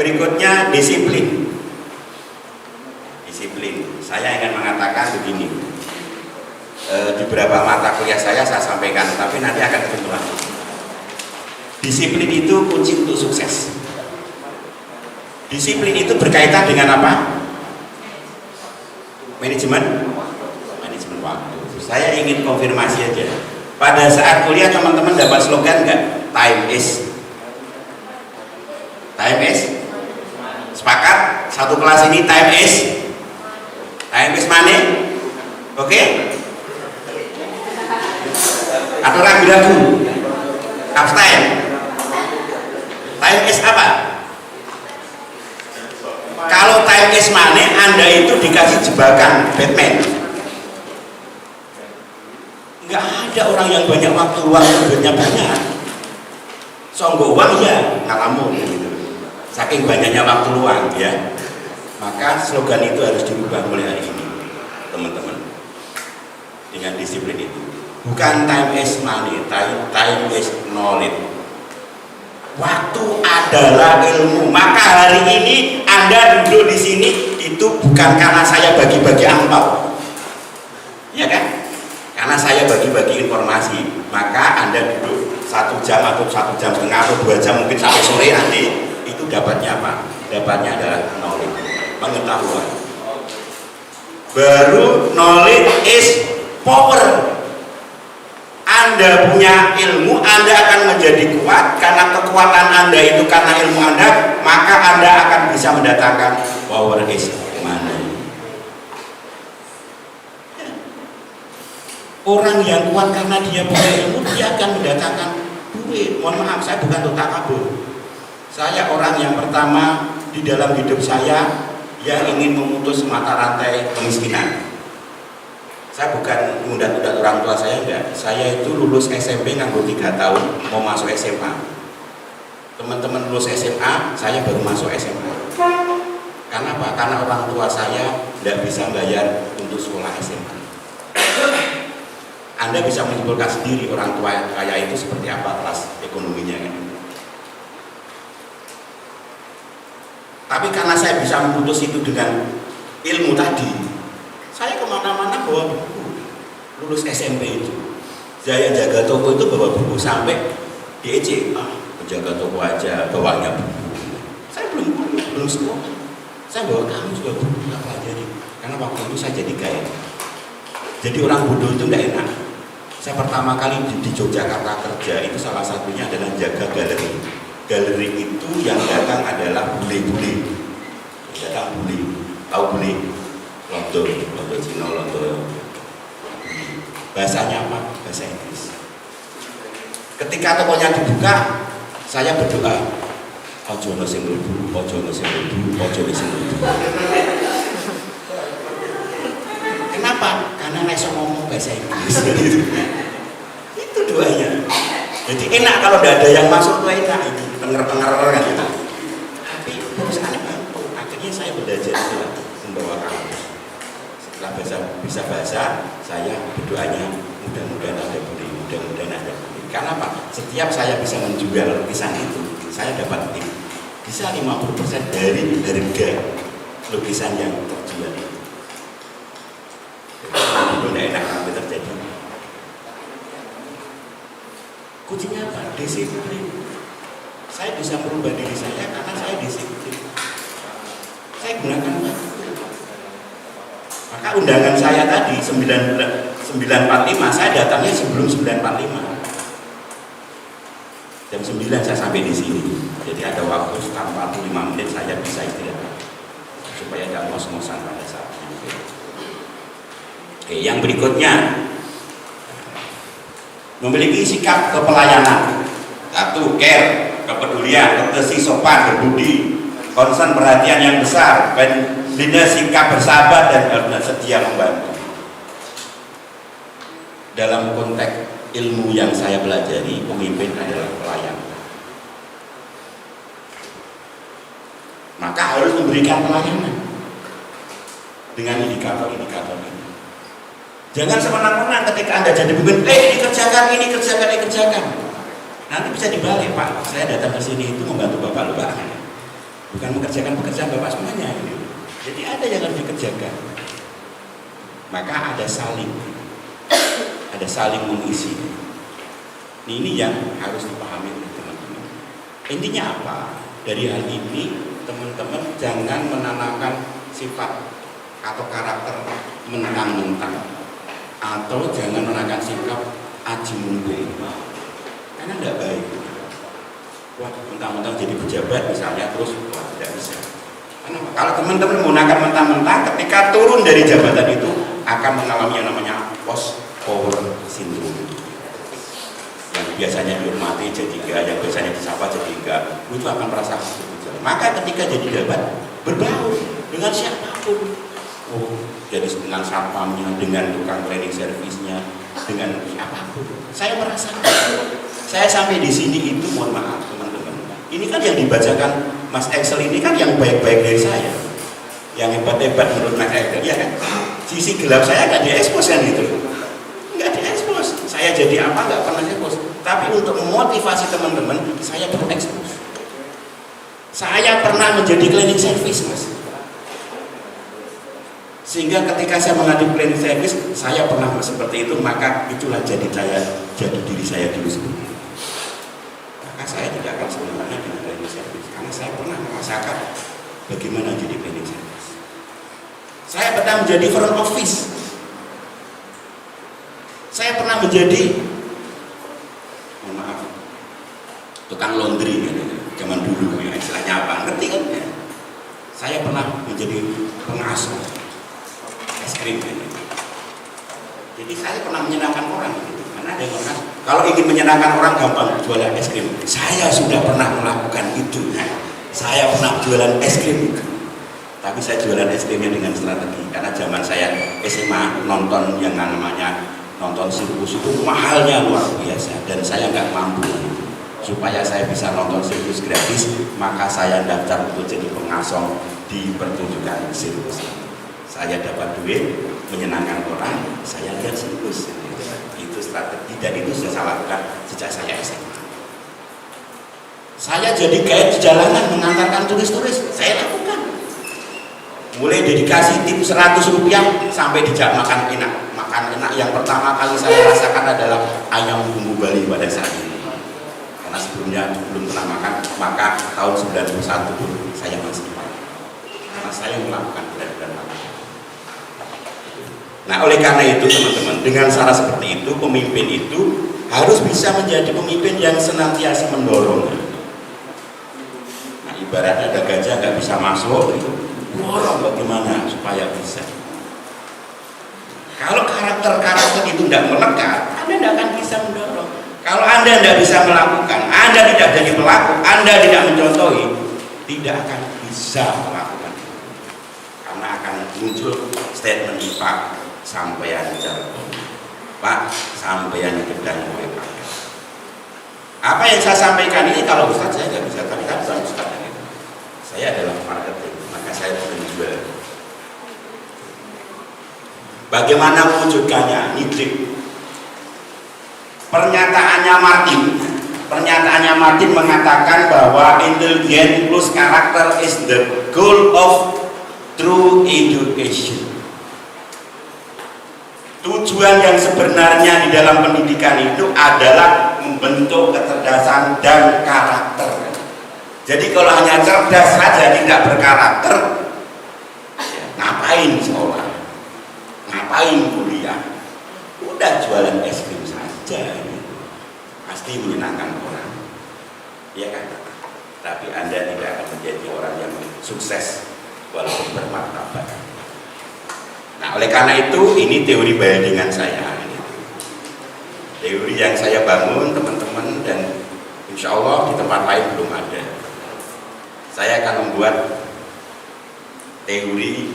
berikutnya disiplin. Disiplin. Saya ingin mengatakan begini. Di beberapa mata kuliah saya sampaikan, tapi nanti akan ketemu lagi. Disiplin itu kunci untuk sukses. Disiplin itu berkaitan dengan apa? Manajemen waktu. Saya ingin konfirmasi aja. Pada saat kuliah teman-teman dapat slogan nggak? Time is. Sepakat? Satu kelas ini time is. Time is money. Oke? Atau ragu-ragu? Abstain. Time is apa? Kalau time is money, Anda itu dikasih jebakan Batman. Nggak ada orang yang banyak waktu luang, duitnya banyak. Songgo uang ya ngalamun gitu. Saking banyaknya waktu luang ya. Maka slogan itu harus dirubah mulai hari ini, teman-teman. Dengan disiplin itu. Bukan time is money, time is knowledge. Waktu adalah ilmu. Maka hari ini Anda duduk di sini itu bukan karena saya bagi-bagi angpau, ya kan? Karena saya bagi-bagi informasi. Maka Anda duduk 1 jam atau 1 jam setengah atau 2 jam mungkin sampai sore nanti. Itu dapatnya apa? Dapatnya adalah knowledge, pengetahuan. Baru knowledge is power. Anda punya ilmu, Anda akan menjadi kuat. Karena kekuatan Anda itu karena ilmu Anda, maka Anda akan bisa mendatangkan power is money. Orang yang kuat karena dia punya ilmu, dia akan mendatangkan duit. Mohon maaf, saya bukan untuk takabur. Saya orang yang pertama di dalam hidup saya yang ingin memutus mata rantai kemiskinan. Saya bukan mengundat-undat orang tua saya, enggak. Saya itu lulus SMP nganggur 3 tahun, mau masuk SMA. Teman-teman lulus SMA, saya baru masuk SMA. Karena apa? Karena orang tua saya tidak bisa bayar untuk sekolah SMA. Anda bisa menyimpulkan sendiri orang tua saya itu seperti apa kelas ekonominya kan? Tapi karena saya bisa memutus itu dengan ilmu tadi, saya kemana-mana bawa buku. Lulus SMP itu saya jaga toko itu bawa buku sampai diejek, penjaga toko aja bawanya buku. Saya belum sekolah, saya bawa kamu juga buku nggak pelajari. Karena waktu itu saya jadi gaya. Jadi orang bodoh itu nggak enak. Saya pertama kali di Yogyakarta kerja itu salah satunya adalah jaga galeri. Galeri itu yang datang adalah bule-bule. Datang bule, tahu bule? Londo Cina, Londo. Bahasanya apa? Bahasa Inggris. Ketika tokonya dibuka, saya berdoa. Ojo ono sing mlebu, ojo ono sing mlebu, ojo ono sing mlebu. Kenapa? Karena iso ngomong bahasa Inggris. Itu doanya. Jadi enak kalau tidak ada yang masuk tuh enak itu, denger-denger kan gitu. Tapi perusahaannya bantu. Akhirnya saya belajar itu membawa kamu. Setelah bisa bahasa, saya berdoanya mudah-mudahan ada beli, mudah-mudahan ada beli. Karena apa? Setiap saya bisa menjual lukisan itu, saya dapat tip. Bisa 50% dari harga lukisan yang terjual itu. Itu tidak enak nanti terjadi. Kuncinya apa? Disiplin. Saya bisa merubah diri saya karena saya disiplin. Saya gunakan waktu. Maka undangan saya tadi 9.45, saya datangnya sebelum 9.45. Jam 9 saya sampai di sini. Jadi ada waktu sekitar 45 menit saya bisa istirahat supaya tidak ngos-ngosan pada saat itu. Oke, yang berikutnya memiliki sikap kepelayanan. 1. Care, kepedulian, courtesy, sopan, berbudi, concern, perhatian yang besar, bina sikap bersahabat dan sedia membantu. Dalam konteks ilmu yang saya pelajari, pemimpin adalah pelayan. Maka harus memberikan pelayanan dengan indikator-indikator ini. Jangan semena-mena ketika Anda jadi pemimpin, dikerjakan ini, kerjakan. Nanti bisa dibalik, Pak. Saya datang ke sini itu membantu Bapak lupa. bukan mengerjakan pekerjaan Bapak semuanya. Jadi ada yang harus dikerjakan. Maka ada saling mengisi. Ini yang harus dipahami oleh teman-teman. Intinya apa? Dari hal ini teman-teman jangan menanamkan sifat atau karakter mentang-mentang, atau jangan menanamkan sikap aji mumpung, karena tidak baik. Wah, mentang-mentang jadi pejabat misalnya terus tidak bisa. Karena kalau teman-teman menggunakan mentang-mentang, ketika turun dari jabatan itu akan mengalami yang namanya post power syndrome. Yang biasanya dihormati jadi enggak, yang biasanya disapa jadi enggak, itu akan merasa seperti. Maka ketika jadi jabat berbaur dengan siapapun, jadi dengan satpamnya, dengan tukang cleaning service-nya, dengan siapapun. Saya merasa, saya sampai di sini itu, mohon maaf teman-teman, ini kan yang dibacakan Mas Excel ini kan yang baik-baik dari saya, yang hebat-hebat menurut Mas Excel, ya kan? Sisi gelap saya nggak diekspos kan itu, nggak diekspos. Saya jadi apa nggak pernah diekspos. Tapi untuk memotivasi teman-teman, saya berekspos. Saya pernah menjadi cleaning service, Mas. Sehingga ketika saya menghadapi cleaning service, saya pernah seperti itu, maka itulah jadi diri saya dulu sendiri. Maka saya tidak akan sebenarnya dengan cleaning service, karena saya pernah merasakan bagaimana jadi cleaning service. Saya pernah menjadi front office. Saya pernah menjadi, mohon maaf, tukang laundry ya, zaman dulu ya, istilahnya apa, ngerti kan ya? Saya pernah menjadi pengasuh es krim ya. Jadi saya pernah menyenangkan orang gitu. Karena ada yang mengatakan, kalau ingin menyenangkan orang gampang jualan es krim. Saya sudah pernah melakukan itu. Saya pernah jualan es krim itu. Tapi saya jualan es krimnya dengan strategi, karena zaman saya SMA nonton yang namanya nonton sirkus itu mahalnya luar biasa, dan saya nggak mampu. Supaya saya bisa nonton sirkus gratis, maka saya daftar untuk jadi pengasong di pertunjukan sirkus. Saya dapat duit, menyenangkan orang, saya lihat sirkus. Itu strategi, dan itu sudah saya lakukan sejak saya SMA. Saya jadi guide di jalanan mengantarkan turis-turis, saya lakukan. Mulai dedikasi tip 100 rupiah sampai dijak makan enak. Makan enak yang pertama kali saya rasakan adalah ayam bumbu Bali pada saat ini. Karena sebelumnya belum pernah makan, maka tahun 91 pun saya masih makan. Karena saya melakukan benar-benar makan. Nah, oleh karena itu teman-teman, dengan cara seperti itu, pemimpin itu harus bisa menjadi pemimpin yang senantiasa mendorong. Nah, ibaratnya ada gajah nggak bisa masuk itu, dorong bagaimana supaya bisa. Kalau karakter-karakter itu tidak melekat, Anda tidak akan bisa mendorong. Kalau Anda tidak bisa melakukan, Anda tidak jadi pelaku, Anda tidak mencontohi, tidak akan bisa melakukan. Karena akan muncul statement Pak, sampeyan jargon, Pak, sampeyan gedang kowe Pak. Apa yang saya sampaikan ini kalau Ustaz saya nggak bisa, tapi kan Ustaz ini. Saya adalah marketing, maka saya menjual. Bagaimana mewujudkannya? Nitip. Pernyataannya Martin mengatakan bahwa intelligence plus karakter is the goal of true education. Tujuan yang sebenarnya di dalam pendidikan itu adalah membentuk kecerdasan dan karakter. Jadi kalau hanya cerdas saja tidak berkarakter, ya, ngapain sekolah? Ngapain kuliah? Udah jualan es krim saja, pasti menyenangkan orang, ya kan? Tapi Anda tidak akan menjadi orang yang sukses walaupun bermartabat. Nah, oleh karena itu ini teori bandingan saya, teori yang saya bangun teman-teman, dan insya Allah di tempat lain belum ada. Saya akan membuat teori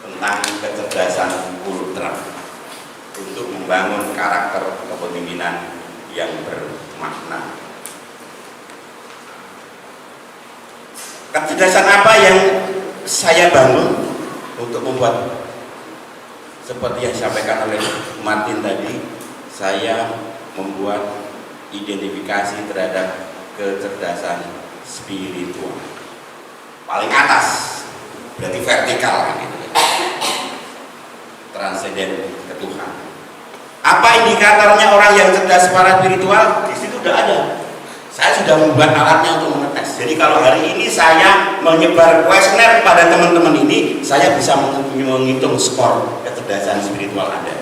tentang kecerdasan ultra untuk membangun karakter kepemimpinan yang bermakna. Kecerdasan apa yang saya bangun untuk membuat seperti yang disampaikan oleh Martin tadi? Saya membuat identifikasi terhadap kecerdasan spiritual. paling atas, berarti vertikal gitu. Transenden ke Tuhan. Apa indikatornya orang yang cerdas secara spiritual? Di situ udah ada. Saya sudah membuat alatnya untuk mengetes. Jadi kalau hari ini saya menyebar kuesioner kepada teman-teman ini, saya bisa menghitung skor kecerdasan spiritual Anda.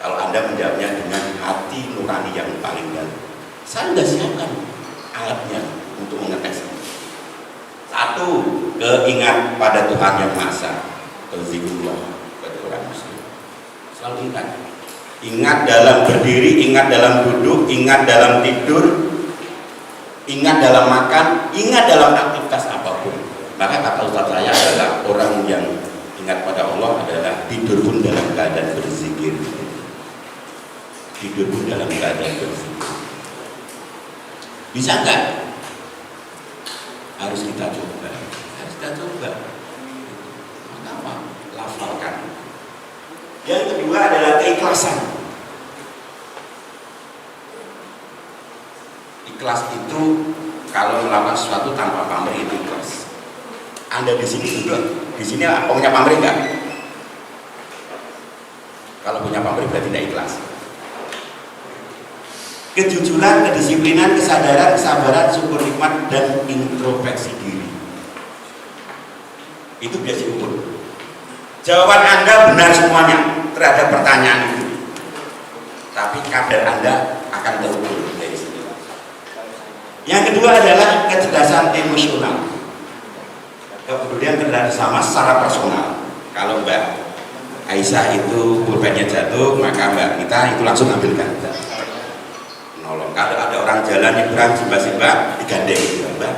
Kalau Anda menjawabnya dengan hati nurani yang paling dalam, saya sudah siapkan alatnya untuk mengetes. Satu, keingat pada Tuhan yang Maha Esa, zikrullah bagi orang muslim. Selalu ingat. Ingat dalam berdiri, ingat dalam duduk, ingat dalam tidur, ingat dalam makan, ingat dalam aktivitas apapun. Maka kata Ustaz saya adalah orang yang ingat pada Allah adalah tidur pun dalam keadaan berzikir. Tidur pun dalam keadaan berzikir. Bisa enggak? Harus kita coba. Harus kita coba. Maka lafalkan. Yang kedua adalah keikhlasan. Ikhlas itu kalau melakukan sesuatu tanpa pamrih itu ikhlas. Anda di sini duduk, di sini punya pamrih enggak? Kalau punya pamrih berarti tidak ikhlas. Kejujuran, kedisiplinan, kesadaran, kesabaran, syukur nikmat, dan introspeksi diri. Itu biasa diukur. Jawaban Anda benar semuanya terhadap pertanyaan itu. Tapi kadar Anda akan terukur dari sini. Yang kedua adalah kecerdasan emosional. Kepedulian terhadap sama secara personal. Kalau Mbak Aisyah itu pulpennya jatuh, maka Mbak kita itu langsung ambilkan. Nolong. Kalau ada orang jalan nyebrang simba-simba, digandeng, Mbak.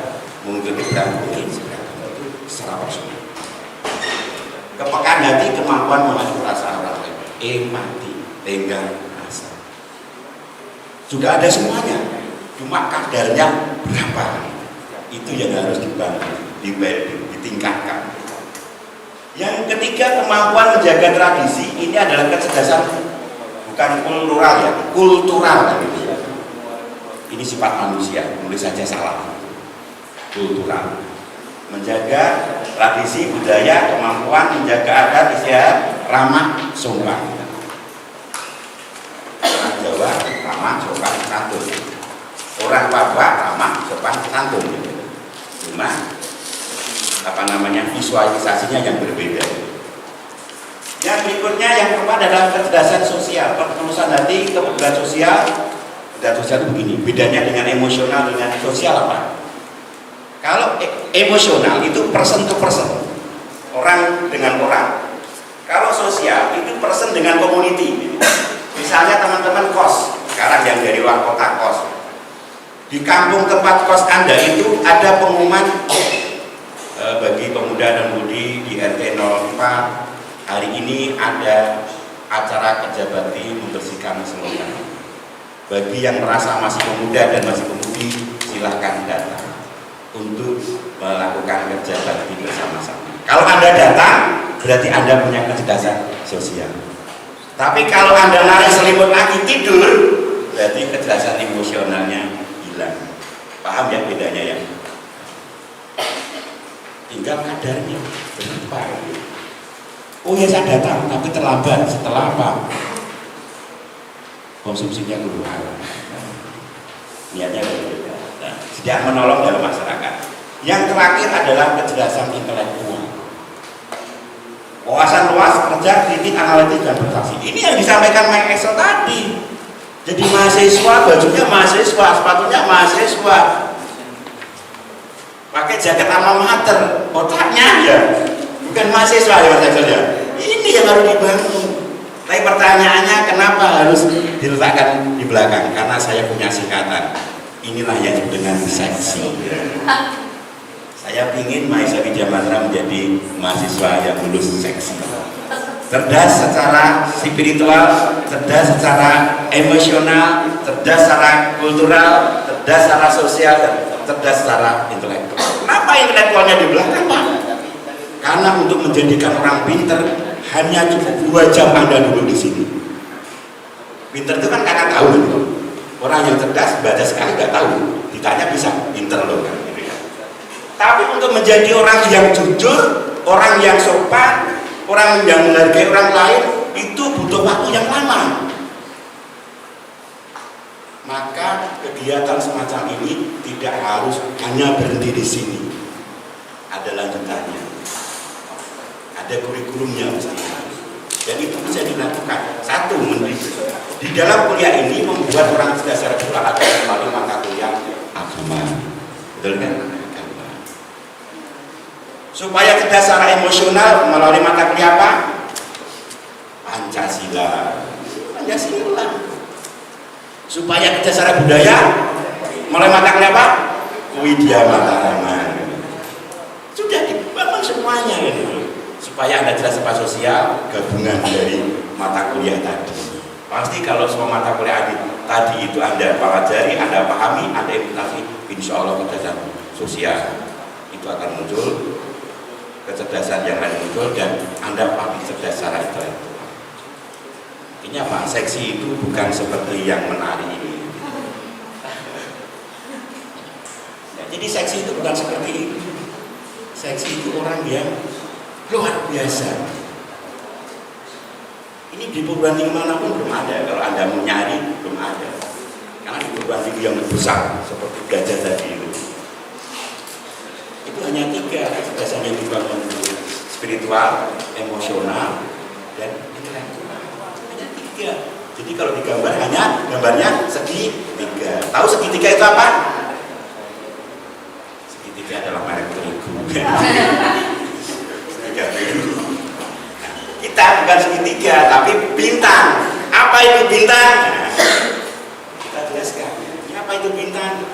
Mungkin nyebrang, mungkin seberang. Itu secara personal. Kepekaan hati, kemampuan memahami perasaan orang lain, empati, tenggang rasa. Sudah ada semuanya. Cuma kadarnya berapa? Itu yang harus dibangun, ditingkatkan. Yang ketiga, kemampuan menjaga tradisi. Ini adalah kecerdasan bukan kultural ya, kultural. Ini sifat manusia, nulis saja salah. Kultural, menjaga tradisi budaya, kemampuan menjaga adat istiadat, ramah sopan. Orang Jawa ramah sopan santun. Orang Papua ramah sopan santun. Cuma visualisasinya yang berbeda. Yang berikutnya yang keempat adalah kecerdasan sosial, ketulusan hati, kepedulian sosial. Dan sosial itu begini, bedanya dengan emosional dengan sosial apa? Kalau emosional itu person to person, orang dengan orang. Kalau sosial itu person dengan community. Misalnya teman-teman kos, sekarang yang dari luar kota kos, di kampung tempat kos Anda itu ada pengumuman bagi pemuda dan mudi di RT 04 hari ini ada acara kerja bakti membersihkan selokan. Bagi yang merasa masih pemuda dan masih pemudi, silahkan datang untuk melakukan kerja bakti bersama-sama. Kalau Anda datang, berarti Anda punya kecerdasan sosial. Tapi kalau Anda narik selimut lagi tidur, berarti kecerdasan emosionalnya hilang. Paham ya bedanya ya? Tinggal kadarnya berapa. Oh ya saya datang, tapi terlambat. Setelah apa? Konsumsinya keluar. Niatnya berbeda. Nah, sedang menolong dalam masyarakat. Yang terakhir adalah kecerdasan intelektual. Wawasan luas, kerja, kritik, analitik, dan bersaksi. Ini yang disampaikan Mike Excel tadi. Jadi mahasiswa, bajunya mahasiswa, sepatunya mahasiswa. Pakai jaket alma mater, otaknya ya. Bukan mahasiswa ya Mas Excel ya. Ini yang harus dibangun. Tapi pertanyaannya kenapa harus diletakkan di belakang? Karena saya punya singkatan. Inilah yang disebut dengan seksi. Saya ingin mahasiswa Wijayamatra menjadi mahasiswa yang lulus seksi. Cerdas secara spiritual, cerdas secara emosional, cerdas secara kultural, cerdas secara sosial, dan cerdas secara intelektual. Kenapa intelektualnya di belakang Pak? Karena untuk menjadikan orang pinter hanya cukup 2 jam Anda duduk di sini. Pinter itu kan karena tahu gitu. Orang yang cerdas baca sekali nggak tahu, ditanya bisa pinter loh kan. Gitu ya. Tapi untuk menjadi orang yang jujur, orang yang sopan, orang yang menghargai orang lain, itu butuh waktu yang lama. Maka kegiatan semacam ini tidak harus hanya berhenti di sini. Ada lanjutannya, ada kurikulumnya misalnya. Dan itu bisa dilakukan. Satu, di dalam kuliah ini membuat orang dasar pula ada melalui mata kuliah agama, betul kan? Agama. Supaya cerdas secara emosional melalui mata kuliah apa? Pancasila. Pancasila. Supaya cerdas secara budaya melalui mata kuliah apa? Widya Mataraman. Sudah dibangun semuanya gitu. Supaya Anda jelas apa sosial, gabungan dari mata kuliah tadi. Pasti kalau semua mata kuliah tadi itu Anda pelajari, Anda pahami, Anda implementasi, insya Allah kecerdasan sosial itu akan muncul, kecerdasan yang lain muncul, dan Anda pahami cerdas secara intelektual. Artinya apa? Seksi itu bukan seperti yang menari ini. Ya, jadi seksi itu bukan seperti ini. Seksi itu orang yang luar biasa. Ini di perguruan tinggi manapun belum ada. Kalau Anda mau nyari, belum ada. Karena di perguruan tinggi yang besar seperti Gajah tadi itu hanya 3 kecerdasan yang dibangun: spiritual, emosional, dan intelektual. Hanya 3. Jadi kalau digambar hanya gambarnya segitiga. Tahu segitiga itu apa? Segitiga adalah merek terigu. Kita bukan segitiga, tapi bintang. Apa itu bintang? Nah, kita jelaskan. Apa itu bintang?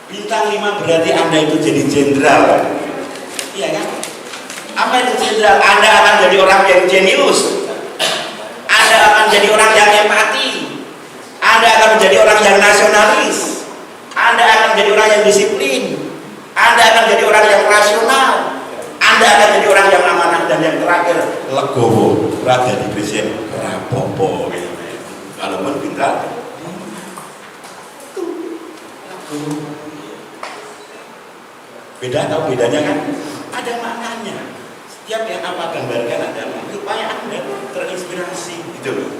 Bintang 5 berarti Anda itu jadi jenderal. Iya kan? Apa itu jenderal? Anda akan jadi orang yang jenius. Anda akan jadi orang yang empati. Anda akan menjadi orang yang nasionalis. Anda akan menjadi orang yang disiplin. Anda akan jadi orang yang rasional. Anda akan jadi orang yang amanah, dan yang terakhir legowo, rada di presiden rapopo gitu. Kalau pun pintar beda, atau bedanya kan ada maknanya. Setiap yang apa gambarkan ada supaya Anda terinspirasi gitu loh.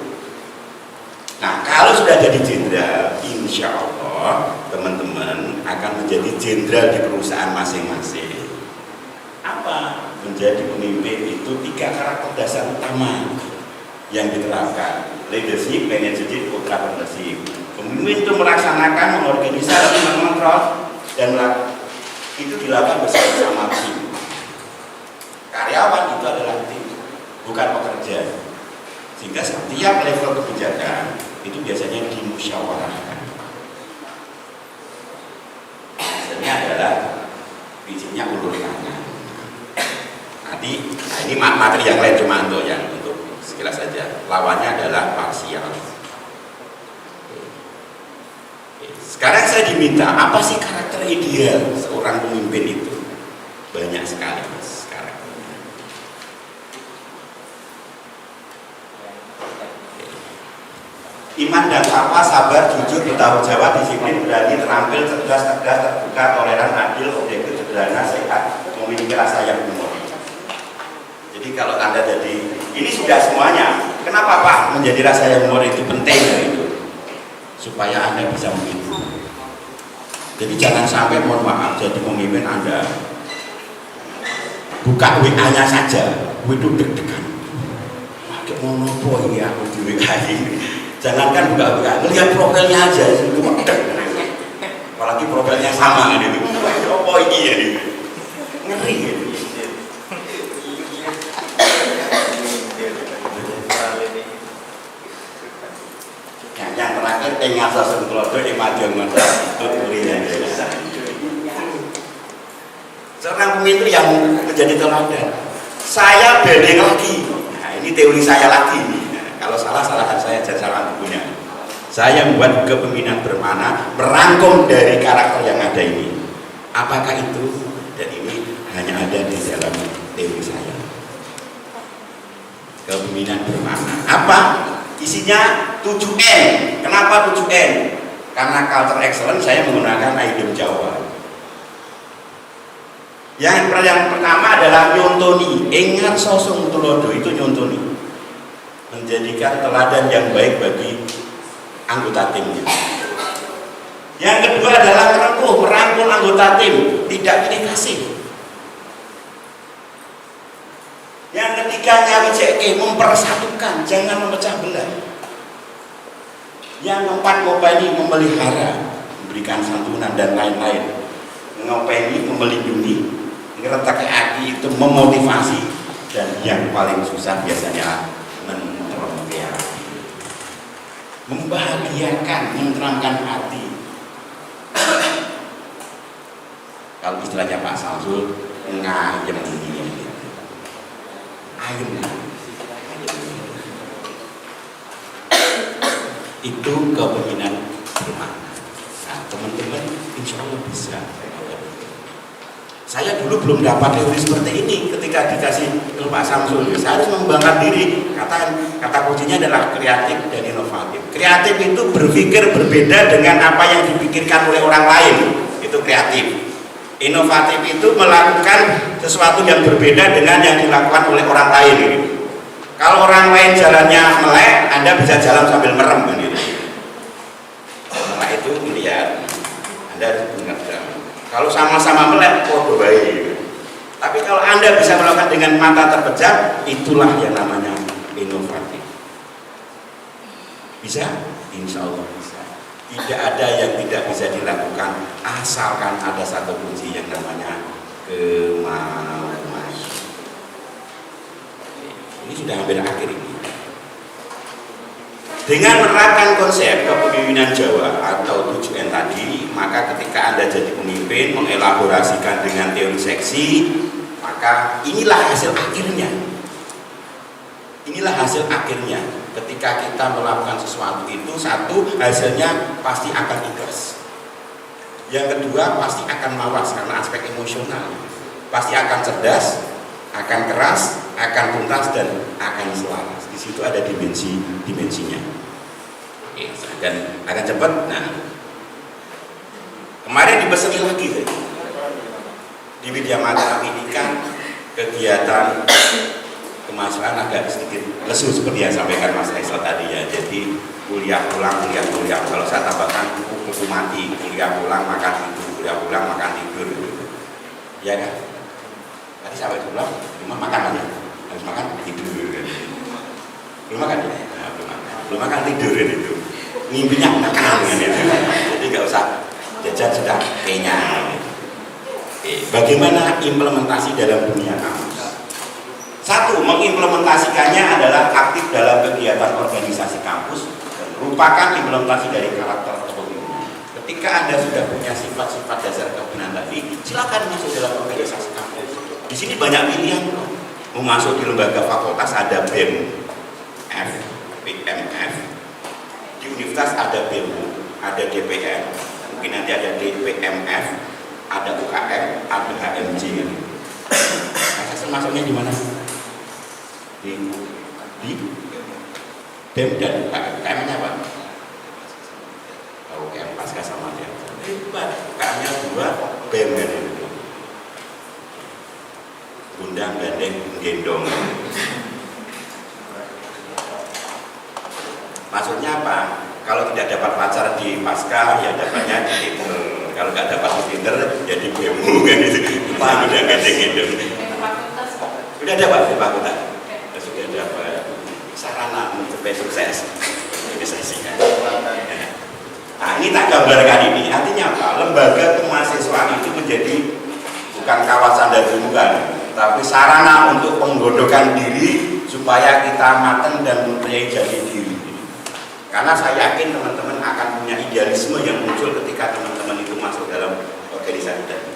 Nah, kalau sudah jadi jenderal, insya Allah teman-teman akan menjadi jenderal di perusahaan masing-masing. Apa? Menjadi pemimpin itu 3 karakter dasar utama yang diterapkan: leadership, managership, entrepreneurship. Pemimpin itu melaksanakan, mengorganisasi, mengontrol, dan itu dilakukan bersama-sama tim. Karyawan itu adalah tim, bukan pekerja. Sehingga setiap level kebijakan itu biasanya dimusyawarahkan. Biasanya adalah bijinya ulur tangan. Nanti, nah ini materi yang lain cuma untuk sekilas saja. Lawannya adalah parsial. Sekarang saya diminta, apa sih karakter ideal seorang pemimpin itu? Banyak sekali sekarang. Iman dan taqwa, sabar, jujur, bertanggung jawab, disiplin, berani, terampil, cerdas, terbuka, toleran, adil, objektif, sederhana, sehat, memiliki rasa yang humor. Jadi kalau Anda jadi, ini sudah semuanya. Kenapa Pak menjadi rasa yang humor itu penting itu? Supaya Anda bisa memimpin. Jadi jangan sampai, mohon maaf, jadi pemimpin Anda buka WA-nya saja, itu deg-degan. Pakai monopo ini aku di WA ini. Jangankan buka WA, melihat profilnya aja itu deg. Apalagi profilnya sama kan itu. Apa ini ya? Ngeri gitu. Yang terakhir ingat sesungguhnya di madiun mata itu kuliah. Seorang pemimpin yang menjadi teladan. Saya bedeng lagi. Nah, ini teori saya lagi. Nah, kalau salah salahkan saya, jangan salah bukunya. Saya membuat kepemimpinan bermakna, merangkum dari karakter yang ada ini. Apakah itu? Dan ini hanya ada di dalam teori saya. Kepemimpinan bermakna. Apa? Isinya 7N. Kenapa 7N? Karena culture excellence saya menggunakan idiom Jawa. Yang pertama adalah nyontoni, ingat sosong tulodo itu nyontoni, menjadikan teladan yang baik bagi anggota timnya. Yang kedua adalah merangkul anggota tim, tidak pilih kasih. Yang ketiga nyawijeke, mempersatukan, jangan memecah belah. Yang keempat ngopeni, memelihara, memberikan santunan dan lain-lain. Ngopeni, melindungi, ngeretak hati itu memotivasi, dan yang paling susah biasanya menterongkeati, membahagiakan, menenteramkan hati. Kalau istilahnya Pak Samsul, ngayem ayem. Itu kepemimpinan bermakna. Nah, teman-teman insya Allah bisa. Saya dulu belum dapat teori seperti ini ketika dikasih ke Pak Samsul. Saya harus mengembangkan diri. Kata kuncinya adalah kreatif dan inovatif. Kreatif itu berpikir berbeda dengan apa yang dipikirkan oleh orang lain. Itu kreatif. Inovatif itu melakukan sesuatu yang berbeda dengan yang dilakukan oleh orang lain. Kalau orang lain jalannya melek, Anda bisa jalan sambil merem kan gitu. Nah itu lihat, Anda harus mengerti. Kalau sama-sama melek, oh baik. Tapi kalau Anda bisa melakukan dengan mata terpejam, itulah yang namanya inovatif. Bisa? Insya Allah bisa. Tidak ada yang tidak bisa dilakukan asalkan ada satu kunci yang namanya kemauan. Ini sudah hampir akhir ini. Dengan menerapkan konsep kepemimpinan Jawa atau 7N tadi, maka ketika Anda jadi pemimpin, mengelaborasikan dengan teori seksi, maka inilah hasil akhirnya. Inilah hasil akhirnya. Ketika kita melakukan sesuatu itu, satu, hasilnya pasti akan ikhlas. Yang kedua, pasti akan mawas karena aspek emosional. Pasti akan cerdas, akan keras, akan tuntas, dan akan selaras. Di situ ada dimensinya. Dan akan cepat. Nah, kemarin dibesari lagi di Widya Mata Pendidikan, kegiatan kemahasiswaan agak sedikit lesu seperti yang sampaikan Mas Faisal tadi ya. Jadi kuliah pulang. Kalau saya tambahkan kuku mati, kuliah pulang makan tidur, kuliah pulang makan tidur, ya kan? Tadi sampai pulang, cuma makan aja, harus makan tidur, belum makan ya? Nah, belum makan tidur itu. Mimpinya makan kan itu. Jadi nggak usah jajan sudah kenyang. Bagaimana implementasi dalam dunia kampus? Satu, mengimplementasikannya adalah aktif dalam kegiatan organisasi kampus dan merupakan implementasi dari karakter kepemimpinan. Ketika Anda sudah punya sifat-sifat dasar kepemimpinan tadi, silakan masuk dalam organisasi kampus. Di sini banyak pilihan. Mau masuk di lembaga fakultas ada BEM, PMF. Di universitas ada BEM, ada DPM, mungkin nanti ada DPMF, ada UKM, ada HMJ. Nah, masuknya di mana? Di BEM dan UKM. UKM-nya apa? UKM pasca sama dia. UKM-nya 2, BEM-nya itu. Gundang, gandeng, gendong. Maksudnya apa? Kalau tidak dapat pacar di pasca, ya dapatnya di Tinder. Kalau nggak dapat di Tinder, jadi bemu kan itu. Udah gendeng-gendeng. Udah dapat di fakultas. Sudah dapat sarana mencapai sukses. Organisasikan. Nah, ini tak gambarkan ini. Artinya apa? Lembaga kemahasiswaan itu menjadi bukan kawasan dari bukan, tapi sarana untuk penggodokan diri supaya kita matang dan mempunyai jati diri. Karena saya yakin teman-teman akan punya idealisme yang muncul ketika teman-teman itu masuk dalam organisasi tadi.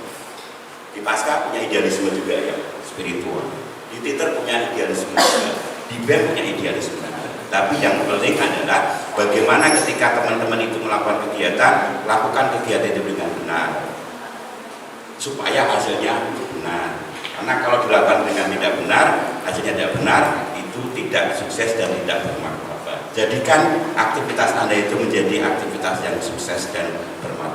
Di pasca punya idealisme juga ya, spiritual. Di Twitter punya idealisme juga. Di BEM punya idealisme. Tapi yang penting adalah bagaimana ketika teman-teman itu melakukan kegiatan, lakukan kegiatan itu dengan benar. Supaya hasilnya benar. Karena kalau dilakukan dengan tidak benar, hasilnya tidak benar, itu tidak sukses dan tidak bermartabat. Jadikan aktivitas Anda itu menjadi aktivitas yang sukses dan bermartabat.